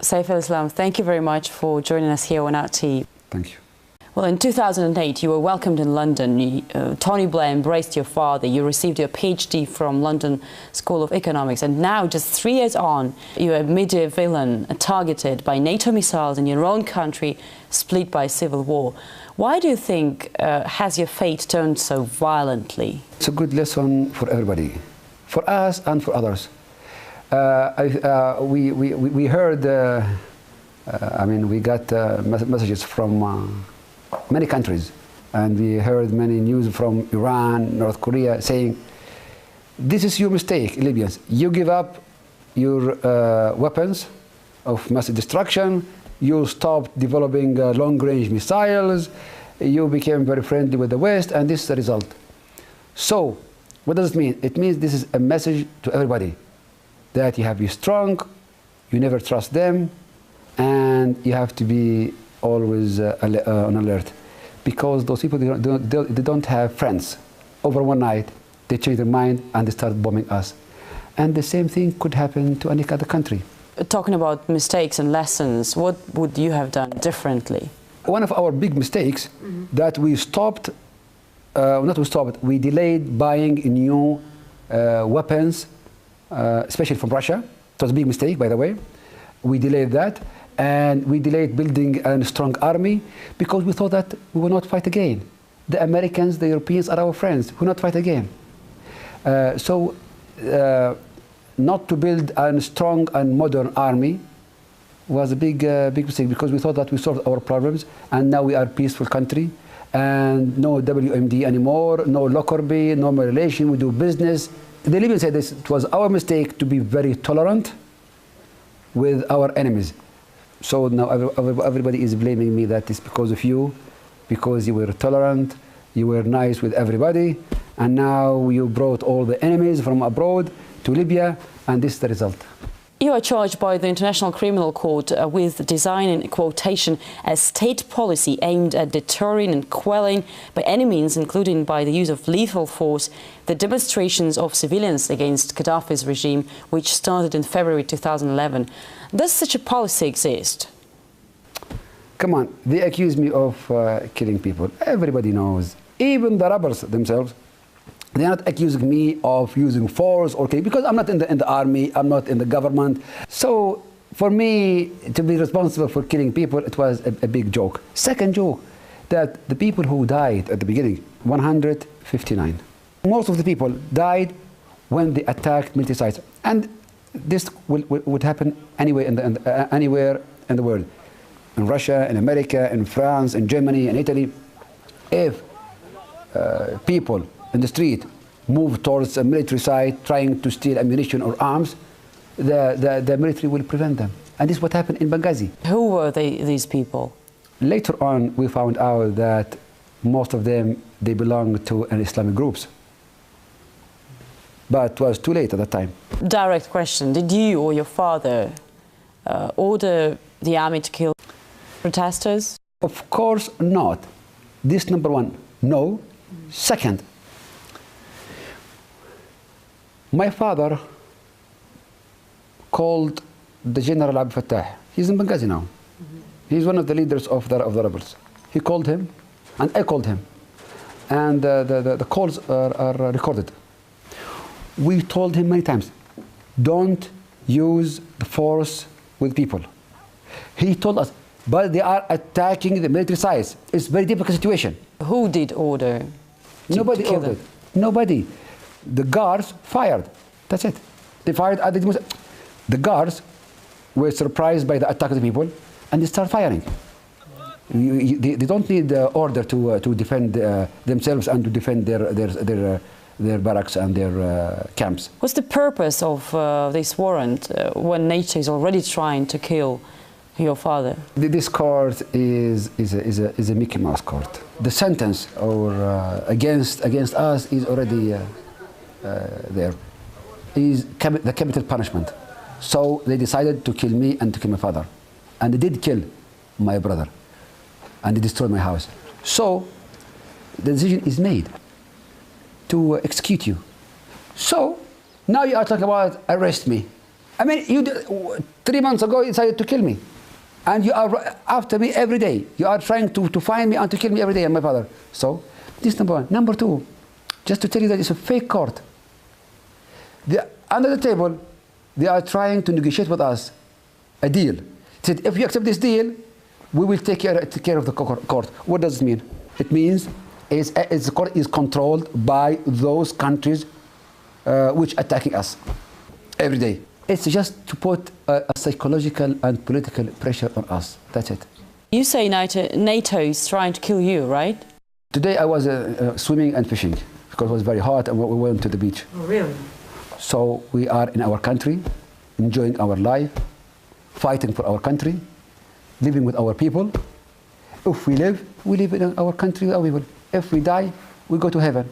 Saifa al Islam, thank you very much for joining us here on RT. Thank you. Well, in 2008, you were welcomed in London. Tony Blair embraced your father. You received your PhD from London School of Economics. And now, just 3 years on, you're a media villain targeted by NATO missiles in your own country, split by civil war. Why do you think has your fate turned so violently? It's a good lesson for everybody, for us and for others. We heard, we got messages from many countries, and we heard many news from Iran, North Korea, saying, this is your mistake, Libyans. You give up your weapons of mass destruction, you stopped developing long-range missiles, you became very friendly with the West, and this is the result. So, what does it mean? It means this is a message to everybody, that you have to be strong, you never trust them, and you have to be always on alert, because those people, they don't have friends. Over one night, they change their mind and they start bombing us. And the same thing could happen to any other country. Talking about mistakes and lessons, what would you have done differently? One of our big mistakes that we stopped, we delayed buying new weapons, especially from Russia. It was a big mistake, by the way. We delayed that. And we delayed building a strong army because we thought that we will not fight again. The Americans, the Europeans are our friends. We will not fight again. Not to build a strong and modern army was a big mistake, because we thought that we solved our problems, and now we are a peaceful country, and no WMD anymore, no Lockerbie, no more relation, we do business. The Libyans said this, it was our mistake to be very tolerant with our enemies. So now everybody is blaming me that it's because of you, because you were tolerant, you were nice with everybody, and now you brought all the enemies from abroad to Libya, and this is the result. You are charged by the International Criminal Court with designing, quotation, a state policy aimed at deterring and quelling by any means, including by the use of lethal force, the demonstrations of civilians against Gaddafi's regime, which started in February 2011. Does such a policy exist? Come on, they accuse me of killing people. Everybody knows, even the robbers themselves. They're not accusing me of using force or killing, because I'm not in the army, I'm not in the government. So for me to be responsible for killing people, it was a big joke. Second joke, that the people who died at the beginning, 159. Most of the people died when they attacked military sites. And this would happen anywhere in the world. In Russia, in America, in France, in Germany, in Italy. If people in the street move towards a military site trying to steal ammunition or arms, the military will prevent them. And this is what happened in Benghazi. Who were these people? Later on, we found out that most of them, they belonged to an Islamic groups. But it was too late at that time. Direct question, did you or your father order the army to kill protesters? Of course not. This number one, no. Second, my father called the General Abdel Fattah. He's in Benghazi now. He's one of the leaders of the rebels. He called him, and I called him. And the calls are recorded. We told him many times, don't use the force with people. He told us, but they are attacking the military sites. It's a very difficult situation. Who did order? Nobody ordered. Nobody. The guards fired. That's it. They fired at the guards were surprised by the attack of the people, and they start firing. They don't need the order to defend themselves and to defend their barracks and their camps. What's the purpose of this warrant when NATO is already trying to kill your father? This court is a Mickey Mouse court. The sentence against us is already there. Is the capital punishment. So they decided to kill me and to kill my father, and they did kill my brother, and they destroyed my house. So the decision is made to execute you. So now you are talking about arrest me. I mean, 3 months ago you decided to kill me. And you are after me every day. You are trying to find me and to kill me every day, and my father. So, this number one. Number two, just to tell you that it's a fake court. Under the table, they are trying to negotiate with us a deal. Said, if you accept this deal, we will take care of the court. What does it mean? It means the court is controlled by those countries which are attacking us every day. It's just to put a psychological and political pressure on us. That's it. You say NATO is trying to kill you, right? Today I was swimming and fishing because it was very hot and we went to the beach. Oh, really? So we are in our country, enjoying our life, fighting for our country, living with our people. If we live in our country with our people. If we die, we go to heaven.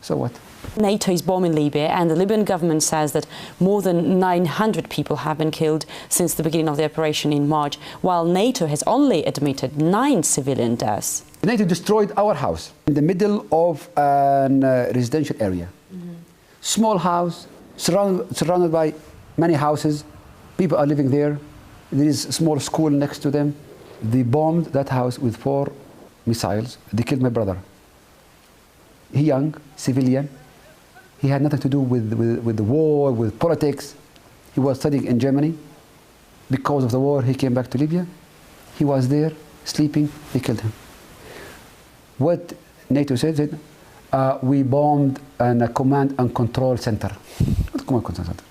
So what? NATO is bombing Libya, and the Libyan government says that more than 900 people have been killed since the beginning of the operation in March, while NATO has only admitted 9 civilian deaths. NATO destroyed our house in the middle of a residential area. Small house, surrounded by many houses. People are living there. There is a small school next to them. They bombed that house with 4 missiles. They killed my brother. He young, civilian. He had nothing to do with the war, with politics. He was studying in Germany. Because of the war, he came back to Libya. He was there, sleeping. They killed him. What NATO said, we bombed a command and control center. What command and control center?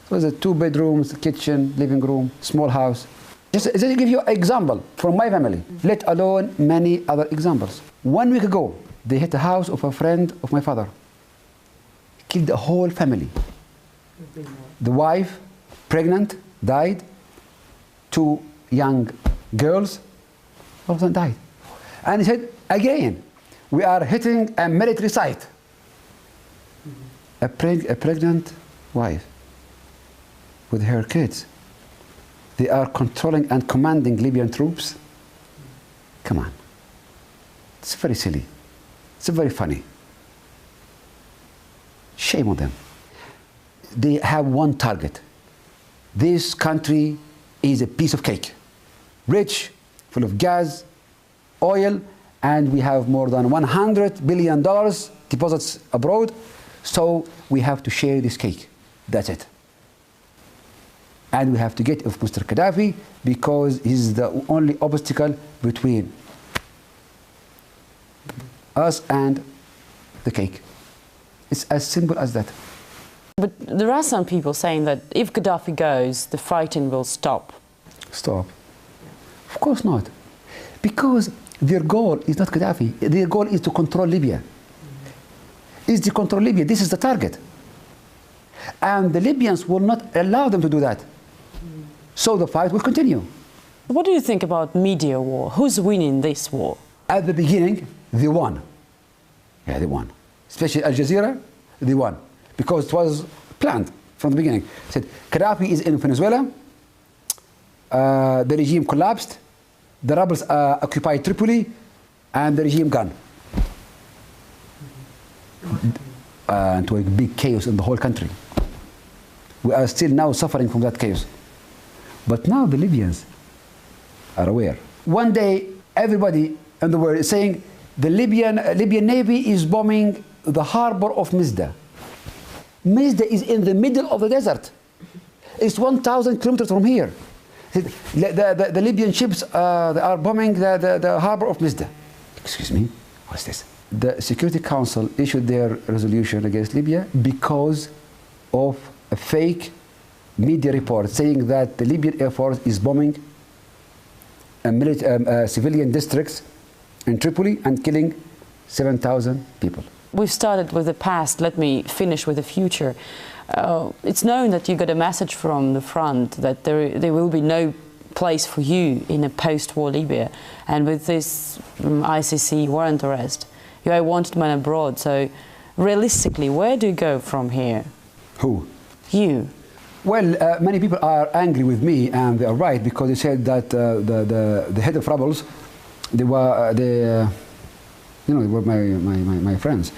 It was 2 bedrooms, kitchen, living room, small house. Just to give you an example from my family, let alone many other examples. 1 week ago, they hit the house of a friend of my father. Killed the whole family. The wife, pregnant, died. 2 young girls, all of them died. And he said, again, we are hitting a military site. A pregnant wife with her kids. They are controlling and commanding Libyan troops. Come on. It's very silly. It's very funny. Shame on them. They have one target. This country is a piece of cake. Rich, full of gas, oil, and we have more than $100 billion deposits abroad, so we have to share this cake. That's it. And we have to get off Mr. Gaddafi because he's the only obstacle between us and the cake. It's as simple as that. But there are some people saying that if Gaddafi goes, the fighting will stop. Stop? Of course not. Because their goal is not Gaddafi. Their goal is to control Libya. Is to control Libya. This is the target. And the Libyans will not allow them to do that. So the fight will continue. What do you think about media war? Who's winning this war? At the beginning, they won. Yeah, they won. Especially Al Jazeera, they won. Because it was planned from the beginning. It said, Gaddafi is in Venezuela, the regime collapsed, the rebels occupied Tripoli, and the regime gone. And to a big chaos in the whole country. We are still now suffering from that chaos. But now the Libyans are aware. One day, everybody in the world is saying the Libyan Navy is bombing the harbor of Misda. Misda is in the middle of the desert. It's 1,000 kilometers from here. The Libyan ships they are bombing the harbor of Misda. Excuse me, what's this? The Security Council issued their resolution against Libya because of a fake media report saying that the Libyan Air Force is bombing civilian districts in Tripoli and killing 7,000 people. We've started with the past, let me finish with the future. It's known that you got a message from the front that there will be no place for you in a post-war Libya. And with this ICC warrant arrest, you are a wanted man abroad. So realistically, where do you go from here? Who? You. Well, many people are angry with me, and they are right, because they said that the head of rebels, they were my friends.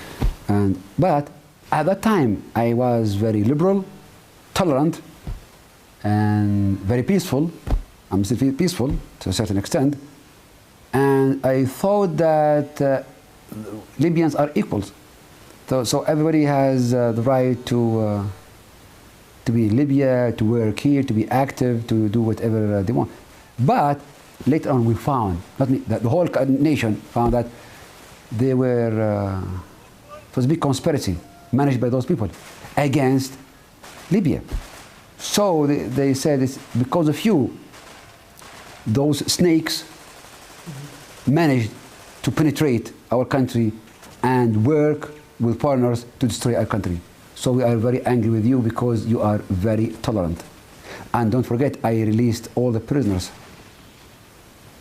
But at that time, I was very liberal, tolerant, and very peaceful. I'm still peaceful to a certain extent. And I thought that Libyans are equals. So everybody has the right to be in Libya, to work here, to be active, to do whatever they want. But later on we found, not me, that the whole nation found that they were, it was a big conspiracy managed by those people against Libya. So they said it's because of you, those snakes managed to penetrate our country and work with foreigners to destroy our country. So we are very angry with you because you are very tolerant. And don't forget, I released all the prisoners.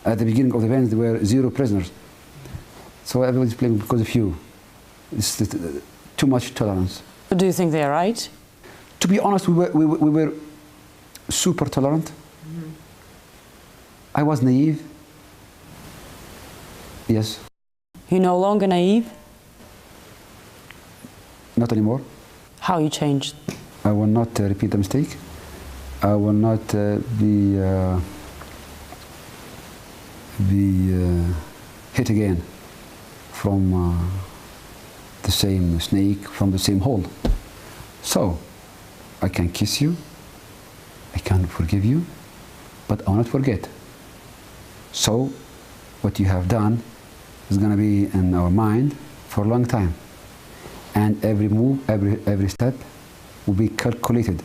At the beginning of the event, there were 0 prisoners. So everybody's playing because of you. It's too much tolerance. Do you think they're right? To be honest, we were super tolerant. Mm-hmm. I was naive. Yes. You're no longer naive? Not anymore. How you changed? I will not repeat the mistake. I will not be hit again from the same snake, from the same hole. So, I can kiss you, I can forgive you, but I will not forget. So, what you have done is going to be in our mind for a long time. And every move, every step will be calculated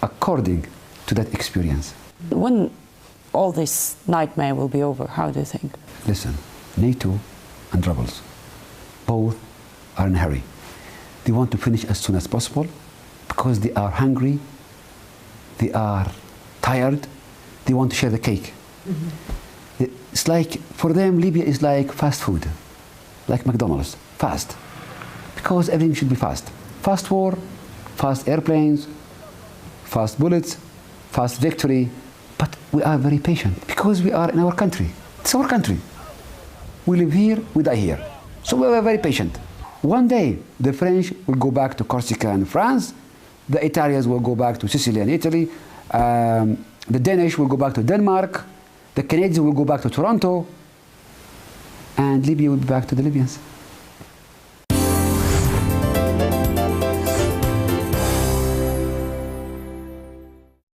according to that experience. When all this nightmare will be over, how do you think? Listen, NATO and rebels, both are in a hurry. They want to finish as soon as possible because they are hungry, they are tired, they want to share the cake. Mm-hmm. It's like, for them, Libya is like fast food, like McDonald's, fast. Because everything should be fast. Fast war, fast airplanes, fast bullets, fast victory. But we are very patient because we are in our country. It's our country. We live here, we die here. So we are very patient. One day, the French will go back to Corsica and France. The Italians will go back to Sicily and Italy. The Danish will go back to Denmark. The Canadians will go back to Toronto. And Libya will be back to the Libyans.